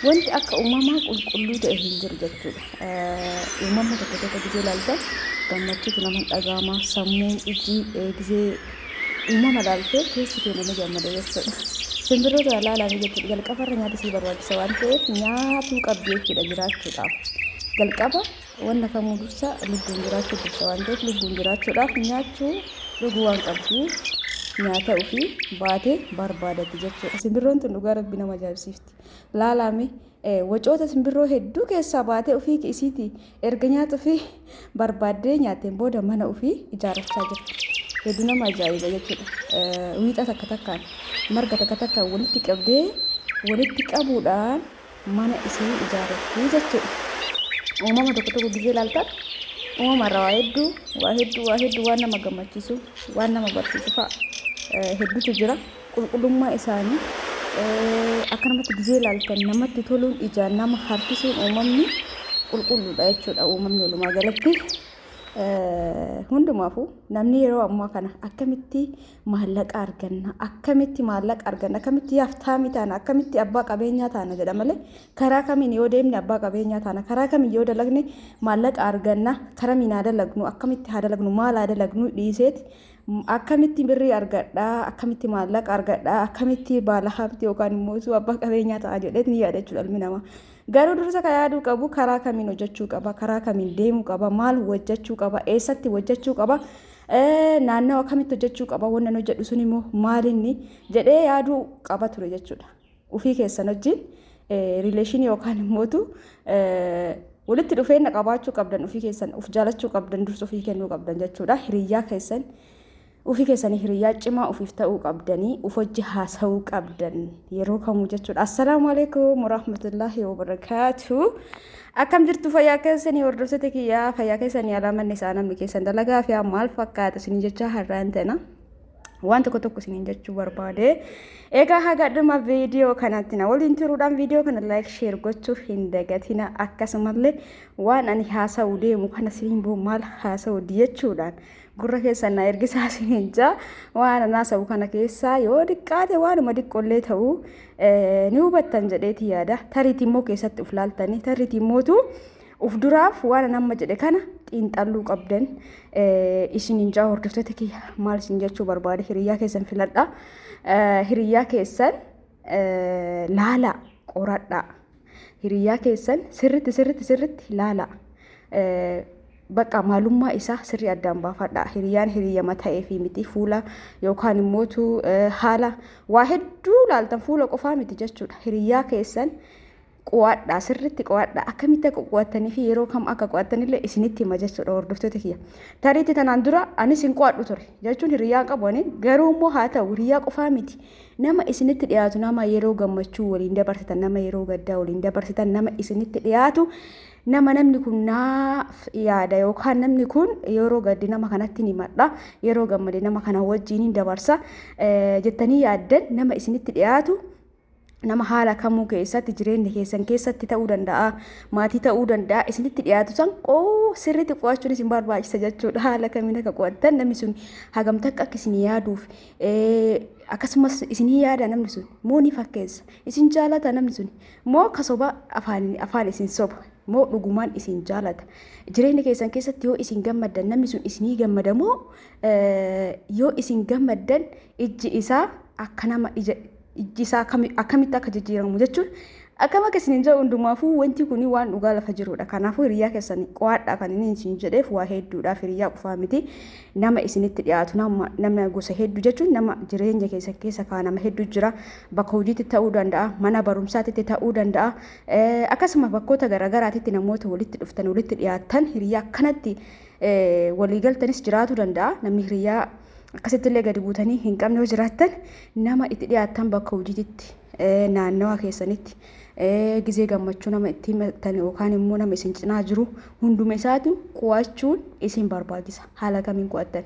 wanti akka uumamaa qulqulluu ta'e hin jiru jechuudha. Uumamni tokko tokko gisee ilaalta gammachuutu nama dhaga'ama sammuun ijji gisee uumama ilaaltee keessi kee nama gammada jechuudha. Simbirroota ilaalame jechuudha jalqabarra nyaata sii barbaachisa waan ta'eef nyaatuu qabdi jechuudha jiraachuudhaaf. Jalqaba wanna kamuu dursa lubbuun jiraachuu dursa waan ta'eef lubbuun jiraachuudhaaf nyaachuu dhuguu waan qabduuf nyaata ofii baatee barbaadatti jechuudha. Simbirroon tun dhugaa rabbi nama ajaa'ibsiifti. Laalame wacoota simbirroo hedduu keessaa baatee ofii isiiti erga nyaata ofii barbaaddee nyaateen booda mana ofii ijaarrachaa jirti. Hedduu nama ajaa'iba jechuudha. Wiixa takka takkaan marga takka takkaan walitti qabdee walitti qabuudhaan mana isii ijaarratti jechuudha. Uumama tokko tokko gisee ilaaltan uumamarraa waa hedduu waan nama gammachiisu waan nama barsiisu fa'a hedduutu jira. Qulqullummaa isaanii akka namatti gisee ilaaltan namatti toluun ijaan nama harkisuun uumamni qulqulluudha jechuudha. Uumamni walumaa galatti hundumaafuu namni yeroo ammaa kana akkamitti maallaqa arganna akkamitti yaaftaamii taana akkamitti abbaa qabeenyaa taana jedha malee karaa kamiin yoo deemne abbaa qabeenyaa taana karaa kamiin yoo dalagne maallaqa arganna karaa miin haa dalagnu akkamitti haa dalagnu maal haa dalagnu dhiiseeti akkamitti birrii argadhaa akkamitti maallaqa argadhaa akkamitti baala habti yookaan immoo abbaa qabeenyaa ta'a jedheet ni yaada jechuudha ilmi namaa. Garuu dursa kan yaaduu qabu karaa kamiin hojjechuu qaba karaa kamiin deemuu qaba maal hojjechuu qaba eessatti hojjechuu qaba naannoo akkamitti hojjechuu qaba wannan hojjedhu sun immoo maalinni jedhee yaaduu qaba ture jechuudha. Ufii keessan wajjin rileeshinii yookaan immootu walitti dhufeenya qabaachuu qabdan ufii keessan uf jaalachuu qabdan dursa ufii kennuu qabdan jechuudha. Hiriyyaa keessan ufii keessanii hiriyaa cimaa ufiif ta'uu qabdanii uf wajji haasa'uu qabdan yeroo kamuu jechuudha. Assalaamu alaykum warahmatullaahi wabarakaatu. Akkam jirtu fayyaa keessanii hordoftoota kiyyaa fayyaa keessanii alaamanni isaa namni keessan dalagaa fi maal fakkaata isin jechaa har'aan ta'na waan tokko isin jechuu barbaade. Egaa haga dhuma viidiyoo kanatti na waliin turuudhaan viidiyoo kana like share gochuuf hin dagatina akkasumallee waan ani haasa'uu deemu kana isin boo maal haasa'uu jechuudhaan gurra keessan na ergisaa isin jaa waan haasa'uu kana keessaa yoo diqqaate waanuma diqqollee ta'uu ni hubattan jedheeti yaada. Tariitii immoo keessatti uf laaltanii tariitii immootu uf duraaf waan nama jedhe kana xiinxalluu qabdan isin jaa hordoftoota kiyya maal isin jechuu barbaade hiriyyaa keessan filadha. Hiriyyaa keessan laala qoradha. Hiriyyaa keessan sirritti laala. Bakka maalummaa isaa sirrii addaan baafadha. Hiriyyaan hiriyyama ta'ee fi miti fuula yookaan immootu haala waa hedduu laaltan fuula qofaa miti jechuudha. Hiriyyaa keessan qo'adha sirritti qo'adha akkamitti akka qo'attanii fi yeroo kam akka qo'attanillee isinitti hima jechuudha hordoftoota kiyya. Tariitii tanaan dura anis hin qo'adhu ture jechuun hiriyyaan qabu garuu immoo haa ta'u hiriyaa qofaa miti nama isinitti dhiyaatu nama yeroo gammachuu waliin dabarsitan nama yeroo gaddaa waliin dabarsitan nama isinitti dhiyaatu nama namni kun naaf yaada yookaan namni kun yeroo gaddi nama kanatti ni madha yeroo gammade nama kana wajjin dabarsa jettanii yaaddan nama isinitti dhiyaatu. Nama haala kamuu keessatti jireenya keessan keessatti ta'uu danda'a maatii ta'uu danda'a isinitti dhiyaatu san sirriitti qo'achuun isin barbaachisa jechuudha. Haala kamiin akka qo'attan namni sun hagamta akka isin yaaduuf akkasumas isin yaada namni sun moo ni fakkeessa isin jaalata namni sun moo kasoba afaan isin soba moo dhugumaan isin jaalata jireenya keessan keessatti yoo isin gammaddan namni sun isinii gammada moo yoo isin gammaddan ijji isaa akka nama ijjisaa akkamitti akka jijjiiramu jechuun akkama keessan jaa hundumaafuu wanti kun waan dhugaa lafa jirudha. Kanaafuu hiriyyaa keessan qo'adhaa kan inni isin jedheef waa hedduudhaaf hiriyyaa qofaa miti nama isinitti dhiyaatu nama gosa hedduu jechuun nama jireenya keessan keessa kaa nama hedduu jira bakka hojiitti ta'uu danda'a mana barumsaatti ta'uu danda'a akkasuma bakkoota garaagaraatti namoota walitti dhuftan walitti dhiyaatan hiriyyaa akkanatti waliigaltanis jiraatu danda'a namni hiriyyaa akkasittillee gadi buutanii hin qabne yoo jiraattan nama itti dhiyaatan bakka hojiitti naannawa keessanitti gisee gammachuu nama itti himattan yookaan immoo nama isin cinaa jiru hunduma isaatu qo'achuun isin barbaachisa haala kamiin qo'attan.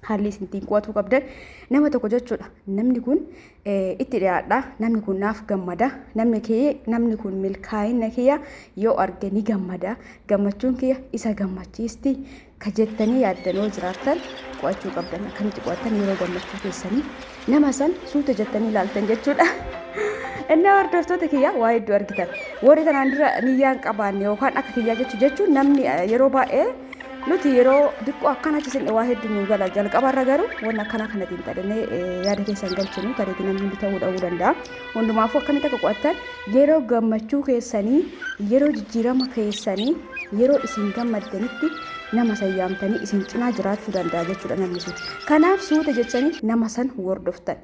haalli isin qo'atu qabdan nama tokko jechuudha. Namni kun itti dhiyaadha. Namni kun naaf gammada. Namni kun milkaa'ina kiyya yoo arge ni gammada. Gammachuun kiyya isa gammachiisti. Ka jettanii yaaddanoo jiraattan qo'achuu qabdan. Akkamitti qo'attan yeroo gammachuu keessanii nama san suuta jettanii ilaaltan jechuudha. Inni hordoftoota kiyya waa hedduu argitan. Warri kanaan dura niyyaan qabaanne yookaan akka kiyyaa jechuun namni yeroo baay'ee nuti yeroo diqqoo akkana cisin waa hedduu nu gala jalqabarra garuu waan akkana kanatiin tadhanii yaada keessan galchinu tareeti namni ta'uu danda'a. Hundumaafuu akkamitti akka qo'attan yeroo gammachuu keessanii yeroo jijjiirama keessanii yeroo isin gammaddanitti nama sayyaamtanii isin cinaa jiraachuu danda'a jechuudha namni sun. Kanaaf suuta jechanii nama san hordoftan.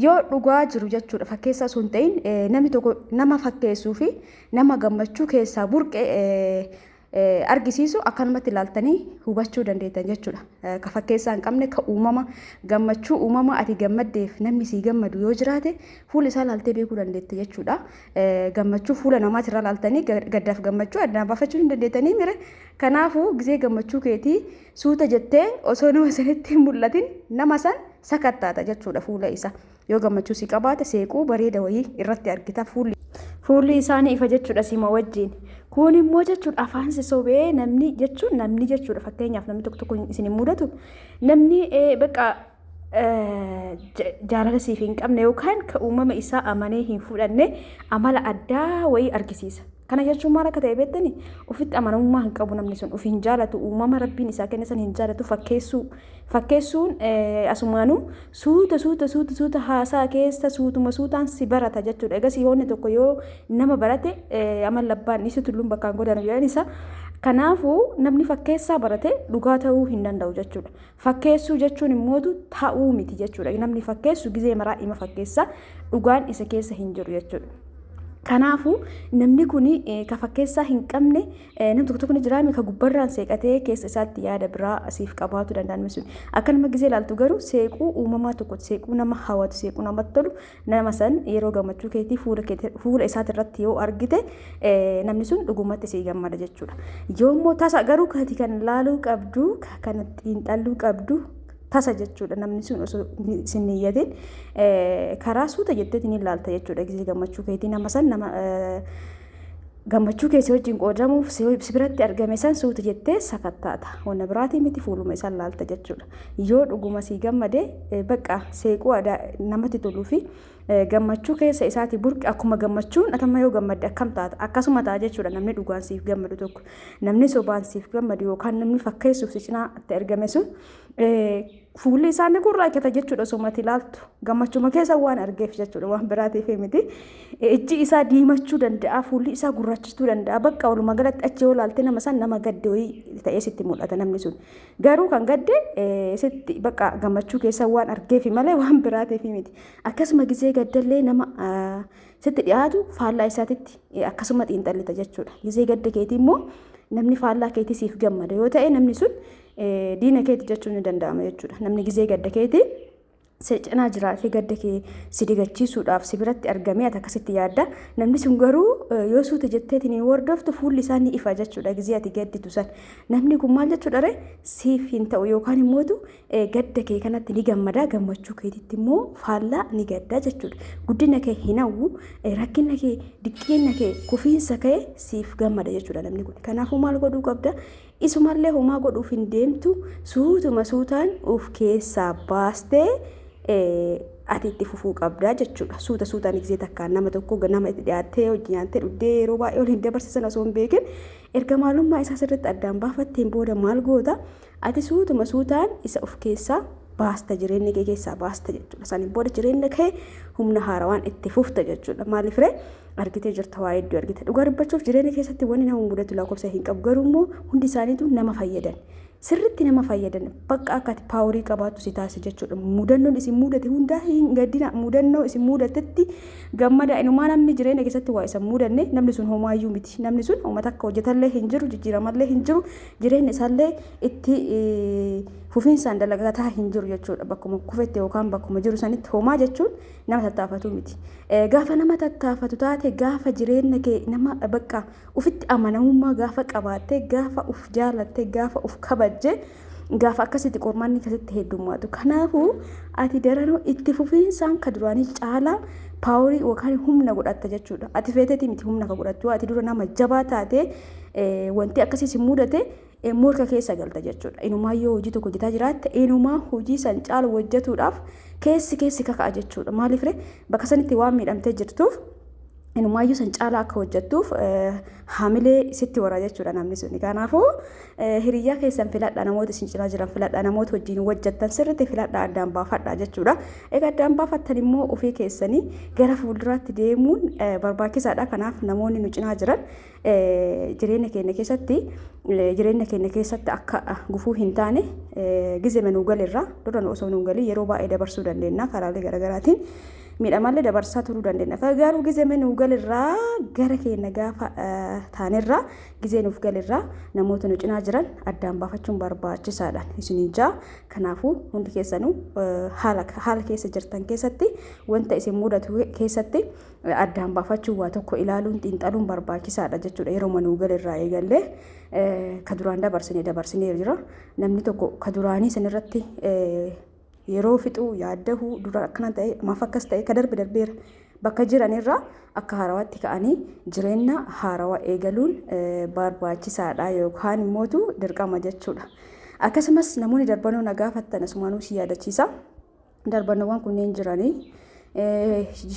Yoo dhugaa jiru jechuudha fakkeessaa sun ta'in namni tokko nama fakkeessuu fi nama gammachuu keessaa burqee argisiisu akkanumatti ilaaltanii hubachuu dandeettan jechuudha. Ka fakkeessaa hin qabne ka uumama gammachuu uumama ati gammaddeef namni sii gammadu yoo jiraate fuula isaa ilaaltee beekuu dandeetta jechuudha. Gammachuu fuula namaatirraa ilaaltanii gaddaaf gammachuu addaan baafachuu hin dandeettanii mire. Kanaafuu gisee gammachuu keetii suuta jettee osoo nama sanitti hin mul'atin nama san sakattaata jechuudha fuula isaa. Yoo gammachuu si qabaate seequu bareeda wayii irratti argita fuulli isaanii ifa jechuudha sima wajjin. Kun immoo jechuudha afaan sobee namni jechuudha fakkeenyaaf namni tokko isin mudatu namni bakka jaalala siif hin qabne yookaan ka uumama isaa amanee hin fudhanne amala addaa wayii argisiisa. Kana jechuun maal akka ta'e beektanii ofitti amanamummaa hin qabu namni sun ofi hin jaalatu uumama rabbiin isaa kenne san hin jaalatu fakkeessuun asumaanuu suuta haasaa keessa suutaan si barata jechuudha. Egaa sihoonni tokko yoo nama barate amala labbaan isa tulluun bakkaan godhanu jedhan isa. Kanaafuu namni fakkeessaa barate dhugaa ta'uu hin danda'u jechuudha. Fakkeessuu jechuun immoo ta'uu miti jechuudha. Namni fakkeessu gizee maraa ima fakkeessaa dhugaan isa keessa hin jiru jechuudha. Kanaafuu namni kun ka fakkeessaa hin qabne namni tokko ni jiraame ka gubbarraan seeqatee keessa isaatti yaada biraa asiif qabaatu danda'an sun akkanuma gisee ilaaltu garuu seequu uumamaa tokko seequu nama hawwatu seequu namatti tolu nama san yeroo gammachuu keetii fuula isaati irratti yoo argite namni sun dhugumatti si gammada jechuudha. Yoommoo tasa garuu kati kan laaluu qabdu kan xiinxalluu qabdu tasa jechuudha namni sun osoo isin niyyatin karaa suuta jetteetiin ilaalta jechuudha gisee gammachuu keetii nama san nama gammachuu keessi wajjin qoodamuuf si biratti argame san suuta jettee sakattaata wanna biraatii miti fuuluma isaa ilaalta jechuudha. Yoo dhuguma si gammade bakka seequu namatti toluu fi gammachuu keessa isaati burqi akkuma gammachuun atamma yoo gammadde akkam taata akkasuma ta'a jechuudha. Namni dhugaan siif gammadu tokko namni sobaan siif gammadu yookaan namni fakkeessuuf si cinaa itti argame sun fuulli isaanii gurraachata jechuudha. Somatti ilaaltu gammachuma keessa waan argeef jechuudha waan biraatiif miti. Ijji isaa diimachuu danda'a fuulli isaa gurraachistuu danda'a bakka walumaa galatti achi yoo ilaalte nama san nama gadde wayii ta'ee sitti mul'ata namni sun. Garuu kan gadde sitti bakka gammachuu keessa waan argeef malee waan biraatiif miti. Akkasuma gisee gaddallee nama sitti dhiyaatu faallaa isaatitti akkasuma xiinxallita jechuudha. Gisee gadda keetii immoo namni faallaa keetii siif gammada yoo ta'e namni sun diina keetii jechuun ni danda'ama jechuudha. Namni gisee gadda keetii si cinaa jiraatee gadda kee si digachiisuudhaaf si biratti argamee ati akkasitti yaadda. Namni sun garuu yoo suuta jetteetiin hin hordoftu fuulli isaa ni ifa jechuudha gisee ati gadditu san. Namni kun maal jechuudha ree siif hin ta'u yookaan immoo gadda kee kanatti ni gammada gammachuu keetitti immoo faallaa ni gadda jechuudha. Guddina kee hin hawwu rakkina kee diqqeenya kee kufiinsa kee siif gammada jechuudha namni kun. Kanaafuu maal godhuu qabda? Isumallee homaa godhuuf hin deemtu suutuma suutaan of keessaa baastee ati itti fufuu qabda jechuudha. Suutaan gisee takkaan nama tokko nama itti dhiyaattee hojii nyaattee dhuddee yeroo baay'ee waliin dabarsisan osoo hin beekin erga maalummaa isaa sirriitti addaan baafatteen booda maal goota ati suutuma suutaan isa of keessaa baasta jireenya kee keessaa baasta jechuudha. Saniin booda jireenya kee humna haarawaan itti fufta jechuudha. Maaliif ree argitee jirta waa hedduu argite dhugaa dubbachuuf jireenya keessatti wanni nama mudatu lakkoofsa hin qabu garuu immoo hundi isaaniitu nama fayyadan. Sirriitti nama fayyadan bakka akka ati paaworii qabaatu si taasisa jechuudha. Mudannoon isin mudate hundaa hin gaddina mudannoo isin mudatetti gammada inumaa namni jireenya keessatti waa isa mudanne namni sun homaayyuu miti. Namni sun uummata akka hojjetallee hin jiru jijjiiramallee hin jiru jireenya isaallee itti fufiinsaan dalagataa hin jiru jechuudha. Bakkuma kufette yookaan bakkuma jiru sanitti homaa jechuun nama tattaafatu miti. Gaafa nama tattaafatu taate gaafa jireenya kee nama bakka ufitti amanamummaa gaafa qabaatte gaafa uf jaalatte gaafa uf kabajje gaafa akkasitti qormaanni akkasitti heddummaatu. Kanaafuu ati daranuu itti fufiinsaan ka duraanii caalaa paaworii yookaan humna godhatta jechuudha. Ati feeteeti miti humna ka godhattu ati dura nama jabaa taate wanti akkasii si mudate morka keessa galta jechuudha. Inumaa yoo hojii tokko hojjetaa jiraatte inumaa hojii san caalu hojjetuudhaaf keessi kaka'a jechuudha. Maaliif ree bakka sanitti waan miidhamtee jirtuuf inumaayyuu san caalaa akka hojjettuuf haamilee sitti wara jechuudha namni suni. Kanaafuu hiriyyaa keessan filadha, namoota isin cinaa jiran filadha, namoota wajjin hojjettan sirriitti filadha, addaan baafadha jechuudha. Egaa addaan baafattan immoo ofii keessanii gara fuulduraatti deemuun barbaachisaadha. Kanaaf namoonni nu cinaa jiran jireenya keenya keessatti akka gufuu hin taane gizema nuu galirraa dura osoo nuu galii yeroo baay'ee dabarsuu dandeenya karaalee garaagaraatiin. Miidhamallee dabarsaa turuu dandeenya. Garuu gizee nuuf galirraa gara keenya gaafa taanirraa gizee nuuf galirraa namoota nu cinaa jiran addaan baafachuun barbaachisaadha. Isin ijaa kanaafuu hundi keessanuu haala keessa jirtan keessatti wanta isin mudatu keessatti addaan baafachuu waa tokko ilaaluun xiinxaluun barbaachisaadha jechuudha. Yeroo manuu galirraa eegallee ka duraan dabarsinee jira. Namni tokko ka duraanii sanirratti yeroo fixuu yaaddahu dura akkana ta'e maaf akkas ta'e ka darbeera bakka jiranirraa akka haarawatti ka'anii jireenya haarawaa eegaluun barbaachisaadha yookaan immootu dirqama jechuudha. Akkasumas namoonni darbannoo na gaafattan asumaanuu si yaadachiisa. Darbannoowwan kunneen jiranii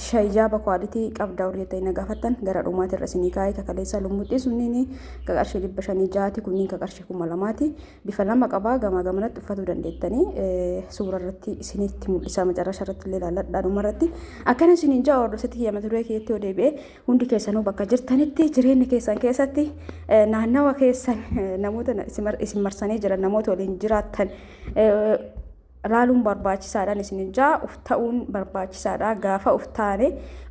shayyaa kwaalitii qabdaa olii ta'e na gaafattan gara dhumaati irra isinii kaa'ee kakaleessaa lummuxxii sunniin ka qarshii 500 kunniin ka qarshii 2000 bifa lama qabaa gamaa gamanatti uffatuu dandeettanii suura irratti isinitti mul'isaa macarrasha irratti illee ilaalladhaa dhuma irratti akkana isiniin jaa hordoftoota kiyya mata duree keetti yoo deebi'e hundi keessanuu bakka jirtanitti jireenya keessan keessatti naannawa keessan namoota isin marsanii jiran namoota waliin jiraattan laaluun barbaachisaadhaan isin jaa uf ta'uun barbaachisaadha. Gaafa uf taane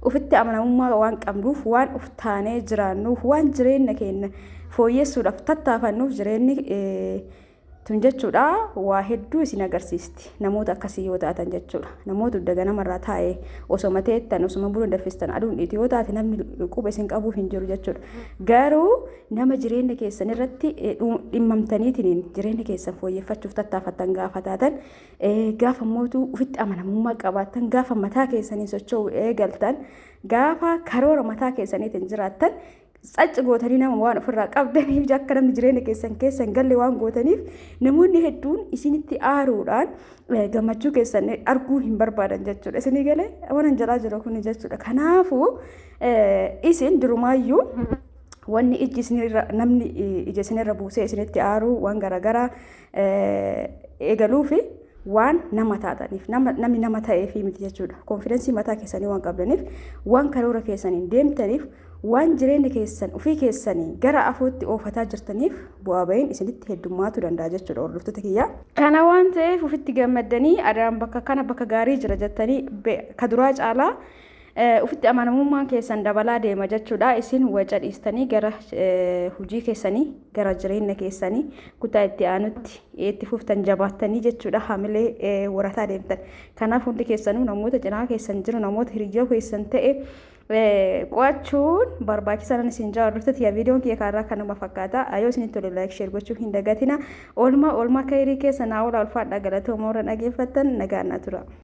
ufitti amanamummaa waan qabnuuf waan uf taanee jiraannuuf waan jireenya keenya fooyyessuudhaaf tattaafannuuf jireenyi tun jechuudha waa hedduu isin agarsiisti. Namoota akkasii yoo taatan jechuudha. Namoota dudda ganamarraa taa'ee osoo mateettan osoo buna danfistan aduun dhiitu yoo taate namni quba isin qabuuf hin jiru jechuudha. Garuu nama jireenya keessan irratti dhimmamtaniitiin jireenya keessan fooyyeffachuuf tattaafattan gaafa taatan gaafa mootuu ufitti amanamummaa qabaattan gaafa mataa keessanii socho'uu eegaltan gaafa karoora mataa keessaniitiin jiraattan Sacci gootanii nama waan ofirraa qabdaniif akka namni jireenya keessan galle waan gootaniif namoonni hedduun isinitti aaruudhaan gammachuu keessan arguu hin barbaadan jechuudha. Isinii galee waan jalaa jiru kun jechuudha. Kanaafuu isin durumaayyuu wanni iji isinirra namni ija isinirra buusee isinitti aaruu waan garaagaraa eegaluufi waan nama taataniif namni nama ta'eef miti jechuudha. Konfidensii mataa keessanii waan qabdaniif waan karoora keessaniin deemtaniif waan jireenya keessan ofii keessanii gara afootti oofataa jirtaniif bu'aa ba'iin isinitti heddummaatu danda'a jechuudha hordoftoota kiyya. Kana waan ta'eef ofitti gammaddanii adaan bakka kana bakka gaarii jira jettanii kaduraa caalaa ufitti amanamummaan keessan dabalaa deema jechuudha. Isin waca dhiistanii gara hojii keessanii gara jireenya keessanii kutaa itti aanutti itti fuftan jabaattanii jechuudha. Hamilee warataa deemtan. Kanaaf hundi keessanuu namoota cinaa keessan jiru namoota hiriyyoo keessan ta'e qo'achuun barbaachisaadhaan isin jaallatutti yaa viidiyoon kiyya kaarraa kanuma fakkaata. Ayoo isinitti tolee laayik sheer gochuu hin dagatina. Oolmaa kaayirii keessa naa oolaa ulfaadhaa galatooma warra dhageeffattan nagaan naa tura.